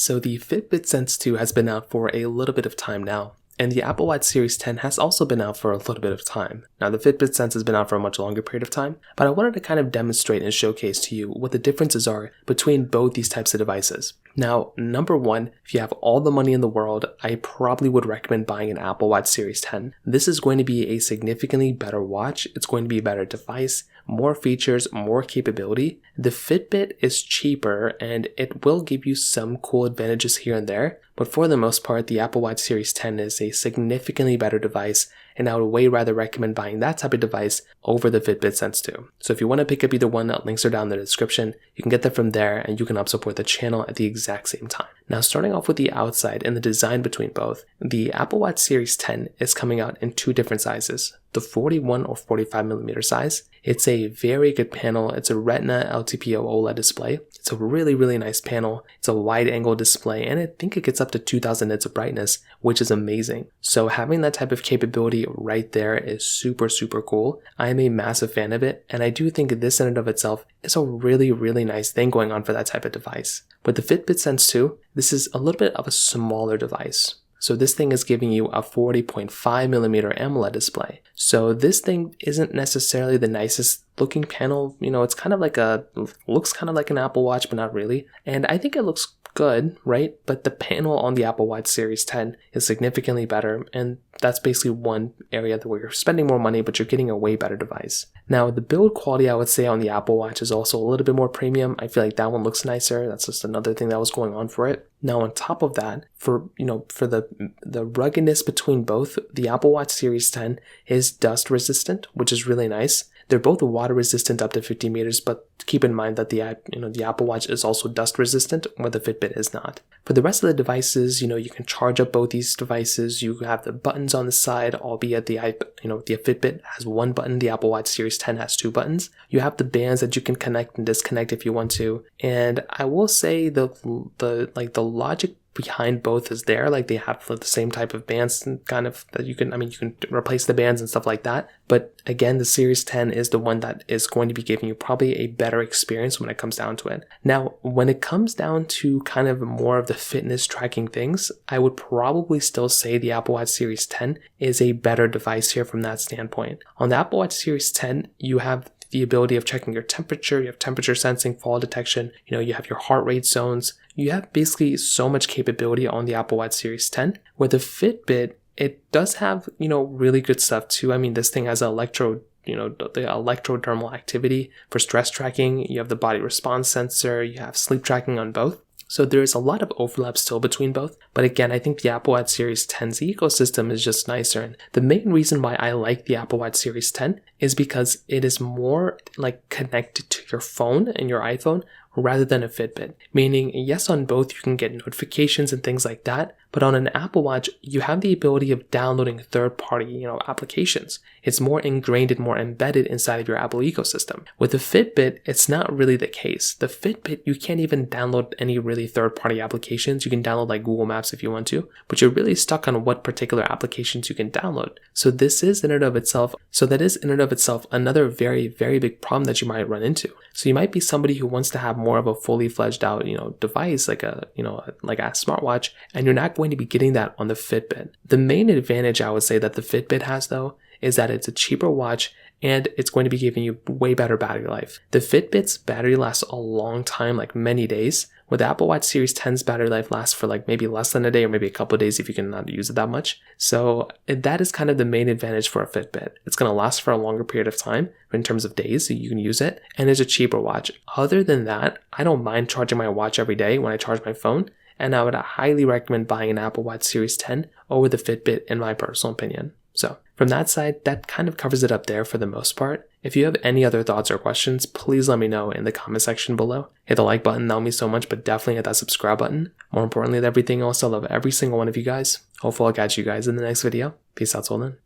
So the Fitbit Sense 2 has been out for a little bit of time now, and the Apple Watch Series 10 has also been out for a little bit of time. Now the Fitbit Sense has been out for a much longer period of time, but I wanted to kind of demonstrate and showcase to you what the differences are between both these types of devices. Now, number one, if you have all the money in the world, I probably would recommend buying an Apple Watch Series 10. This is going to be a significantly better watch. It's going to be a better device, more features, more capability. The Fitbit is cheaper and it will give you some cool advantages here and there, but for the most part, the Apple Watch Series 10 is a significantly better device, and I would way rather recommend buying that type of device over the Fitbit Sense 2. So if you want to pick up either one, links are down in the description. You can get them from there and you can help support the channel at the exact same time. Now starting off with the outside and the design between both, the Apple Watch Series 10 is coming out in two different sizes, the 41 or 45mm size. It's a very good panel. It's a Retina LTPO OLED display. It's a really nice panel. It's a wide angle display and I think it gets up to 2000 nits of brightness, which is amazing. So having that type of capability right there is super cool. I am a massive fan of it, and I do think this in and of itself is a really nice thing going on for that type of device. With the Fitbit Sense 2, this is a little bit of a smaller device. So this thing is giving you a 40.5mm AMOLED display. So this thing isn't necessarily the nicest looking panel. You know, it's kind of like looks kind of like an Apple Watch, but not really. And I think it looks good, right? But the panel on the Apple Watch Series 10 is significantly better, and that's basically one area where you're spending more money, but you're getting a way better device. Now, the build quality I would say on the Apple Watch is also a little bit more premium. I feel like that one looks nicer. That's just another thing that was going on for it. Now, on top of that, for the ruggedness between both, the Apple Watch Series 10 is dust resistant, which is really nice. They're both water resistant up to 50 meters, but keep in mind that the Apple Watch is also dust resistant, where the Fitbit is not. For the rest of the devices, you can charge up both these devices. You have the buttons on the side, albeit the Fitbit has one button. The Apple Watch Series 10 has two buttons. You have the bands that you can connect and disconnect if you want to. And I will say the logic behind both is there. Like, they have the same type of bands and kind of that you can replace the bands and stuff like that. But again, the Series 10 is the one that is going to be giving you probably a better experience when it comes down to it. Now, when it comes down to kind of more of the fitness tracking things, I would probably still say the Apple Watch Series 10 is a better device here from that standpoint. On the Apple Watch Series 10, you have the ability of checking your temperature, you have temperature sensing, fall detection, you have your heart rate zones. You have basically so much capability on the Apple Watch Series 10. Where the Fitbit, it does have, really good stuff too. I mean, this thing has the electrodermal activity for stress tracking. You have the body response sensor, you have sleep tracking on both. So there is a lot of overlap still between both. But again, I think the Apple Watch Series 10's ecosystem is just nicer. And the main reason why I like the Apple Watch Series 10 is because it is more like connected to your phone and your iPhone rather than a Fitbit. Meaning, yes, on both you can get notifications and things like that, but on an Apple Watch, you have the ability of downloading third-party, applications. It's more ingrained and more embedded inside of your Apple ecosystem. With the Fitbit, it's not really the case. The Fitbit, you can't even download any really third-party applications. You can download like Google Maps if you want to, but you're really stuck on what particular applications you can download. So that is in and of itself another very big problem that you might run into. So you might be somebody who wants to have more of a fully fledged out, device like a smartwatch, and you're not going to be getting that on the Fitbit. The main advantage I would say that the Fitbit has though is that it's a cheaper watch and it's going to be giving you way better battery life. The Fitbit's battery lasts a long time, like many days, where the Apple Watch Series 10's battery life lasts for like maybe less than a day or maybe a couple of days if you can not use it that much. So that is kind of the main advantage for a Fitbit. It's going to last for a longer period of time in terms of days, so you can use it, and it's a cheaper watch. Other than that, I don't mind charging my watch every day when I charge my phone, and I would highly recommend buying an Apple Watch Series 10 over the Fitbit in my personal opinion. So from that side, that kind of covers it up there for the most part. If you have any other thoughts or questions, please let me know in the comment section below. Hit the like button, that would mean so much, but definitely hit that subscribe button. More importantly than everything else, I love every single one of you guys. Hopefully I'll catch you guys in the next video. Peace out till then.